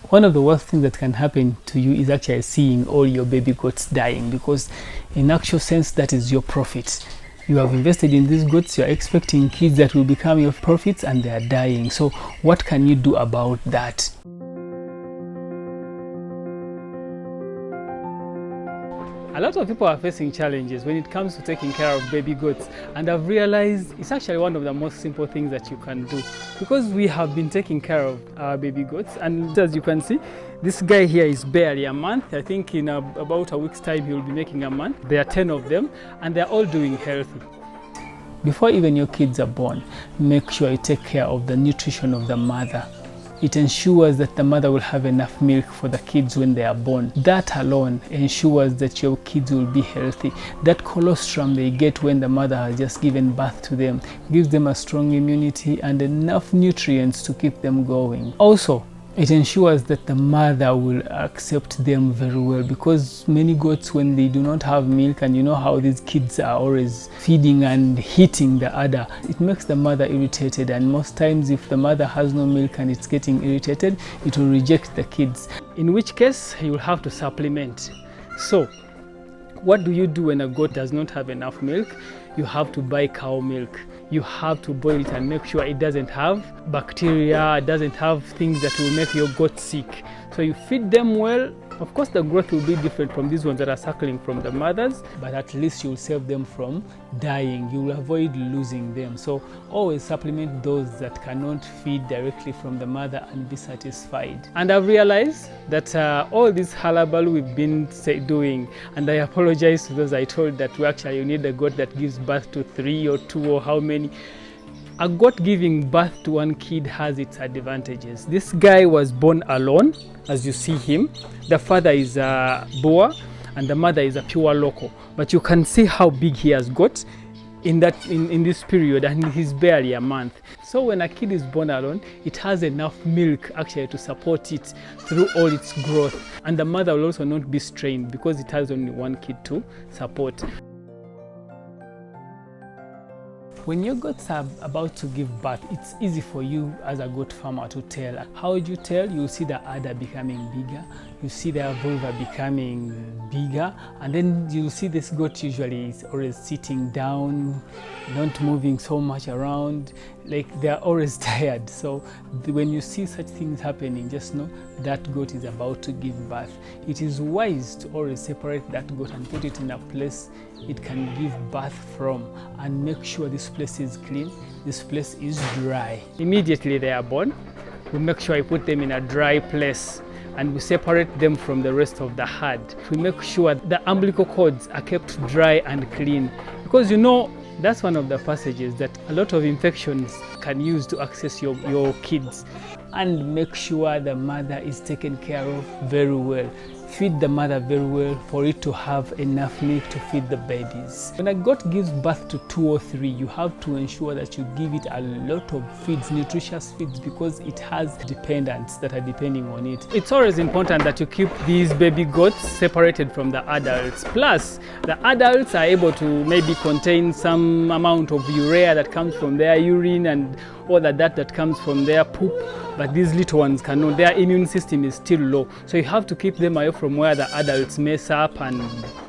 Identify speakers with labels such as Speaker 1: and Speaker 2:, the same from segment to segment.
Speaker 1: one of the worst things that can happen to you is actually seeing all your baby goats dying, because in actual sense that is your profit. You have invested in these goats, you're expecting kids that will become your profits, and they are dying. So what can you do about that? A lot of people are facing challenges when it comes to taking care of baby goats, and I've realized it's actually one of the most simple things that you can do, because we have been taking care of our baby goats, and as you can see, this guy here is barely a month. I think in about a week's time he will be making a month. There are 10 of them, and they're all doing healthy. Before even your kids are born, make sure you take care of the nutrition of the mother. It ensures that the mother will have enough milk for the kids when they are born. That alone ensures that your kids will be healthy. That colostrum they get when the mother has just given birth to them gives them a strong immunity and enough nutrients to keep them going. Also, it ensures that the mother will accept them very well, because many goats, when they do not have milk, and you know how these kids are always feeding and hitting the udder, it makes the mother irritated, and most times if the mother has no milk and it's getting irritated, it will reject the kids, in which case you will have to supplement. So what do you do when a goat does not have enough milk? You have to buy cow milk. You have to boil it and make sure it doesn't have bacteria, it doesn't have things that will make your goat sick. So you feed them well. Of course, the growth will be different from these ones that are suckling from the mothers, but at least you'll save them from dying. You will avoid losing them. So always supplement those that cannot feed directly from the mother and be satisfied. And I've realized that all this hullabaloo we've been doing, and I apologize to those I told that we actually need a goat that gives birth to 3 or 2 or how many. A goat giving birth to one kid has its advantages. This guy was born alone, as you see him. The father is a Boer and the mother is a pure local. But you can see how big he has got in this period, and he's barely a month. So when a kid is born alone, it has enough milk actually to support it through all its growth. And the mother will also not be strained because it has only one kid to support. When your goats are about to give birth, it's easy for you as a goat farmer to tell. How would you tell? You'll see the udder becoming bigger, you see their vulva becoming bigger, and then you'll see this goat usually is always sitting down, not moving so much around, like they're always tired. So when you see such things happening, just know that goat is about to give birth. It is wise to always separate that goat and put it in a place it can give birth from, and make sure this place is clean, this place is dry. Immediately they are born, we make sure I put them in a dry place and we separate them from the rest of the herd. We make sure the umbilical cords are kept dry and clean, because you know that's one of the passages that a lot of infections can use to access your kids. And make sure the mother is taken care of very well. Feed the mother very well for it to have enough milk to feed the babies. When a goat gives birth to 2 or 3, you have to ensure that you give it a lot of feeds, nutritious feeds, because it has dependents that are depending on it. It's always important that you keep these baby goats separated from the adults. Plus, the adults are able to maybe contain some amount of urea that comes from their urine and all that comes from their poop, but these little ones cannot. Their immune system is still low, so you have to keep them away from where the adults mess up and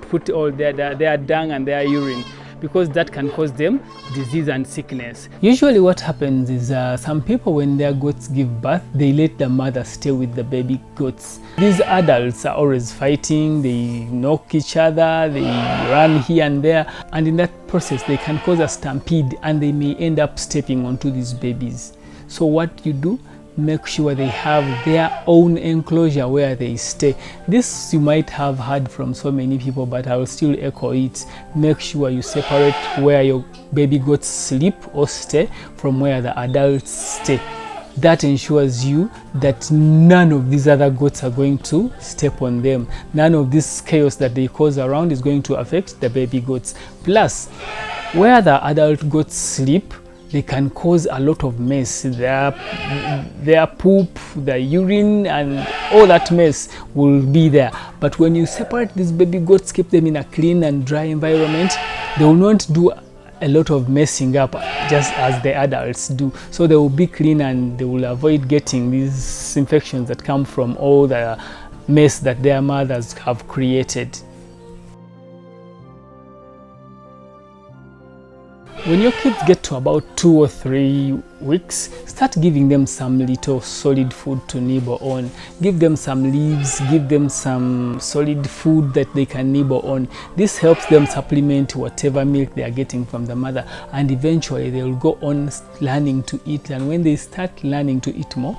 Speaker 1: put all their dung and their urine, because that can cause them disease and sickness. Usually what happens is some people, when their goats give birth, they let the mother stay with the baby goats. These adults are always fighting, they knock each other, they run here and there, and in that process they can cause a stampede and they may end up stepping onto these babies. So what you do, make sure they have their own enclosure where they stay. This you might have heard from so many people, but I will still echo it. Make sure you separate where your baby goats sleep or stay from where the adults stay. That ensures you that none of these other goats are going to step on them. None of this chaos that they cause around is going to affect the baby goats. Plus, where the adult goats sleep, they can cause a lot of mess. Their poop, their urine, and all that mess will be there. But when you separate these baby goats, keep them in a clean and dry environment, they will not do a lot of messing up just as the adults do. So they will be clean and they will avoid getting these infections that come from all the mess that their mothers have created. When your kids get to about 2 or 3 weeks, start giving them some little solid food to nibble on. Give them some leaves, give them some solid food that they can nibble on. This helps them supplement whatever milk they are getting from the mother, and eventually they will go on learning to eat. And when they start learning to eat more,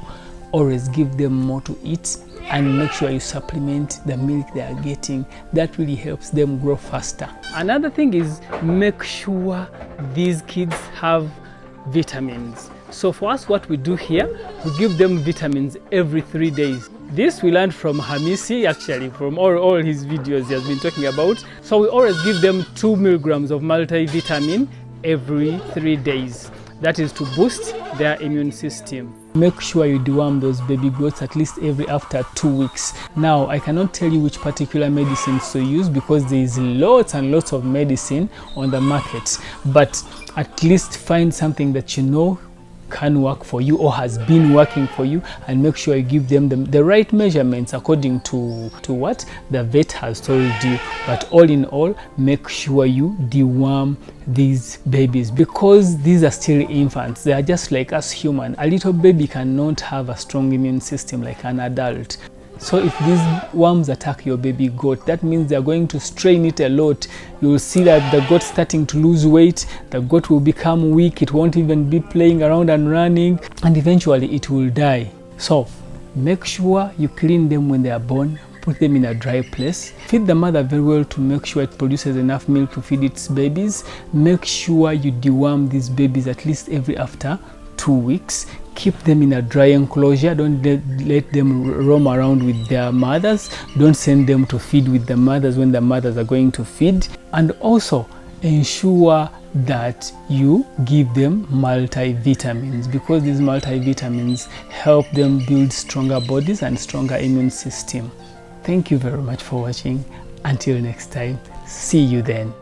Speaker 1: always give them more to eat and make sure you supplement the milk they are getting. That really helps them grow faster. Another thing is, make sure these kids have vitamins. So for us, what we do here, we give them vitamins every 3 days. This we learned from Hamisi, actually, from all his videos he has been talking about. So we always give them 2 milligrams of multivitamin every 3 days. That is to boost their immune system. Make sure you deworm those baby goats at least after 2 weeks. Now, I cannot tell you which particular medicines to use because there is lots and lots of medicine on the market, but at least find something that you know can work for you or has been working for you, and make sure you give them the right measurements according to what the vet has told you. But all in all, make sure you deworm these babies because these are still infants. They are just like us human. A little baby cannot have a strong immune system like an adult. So if these worms attack your baby goat, that means they're going to strain it a lot. You'll see that the goat starting to lose weight, the goat will become weak, it won't even be playing around and running, and eventually it will die. So make sure you clean them when they are born, put them in a dry place, feed the mother very well to make sure it produces enough milk to feed its babies. Make sure you deworm these babies at least after 2 weeks. Keep them in a dry enclosure. Don't let them roam around with their mothers. Don't send them to feed with the mothers when the mothers are going to feed. And also ensure that you give them multivitamins because these multivitamins help them build stronger bodies and stronger immune system. Thank you very much for watching. Until next time, see you then.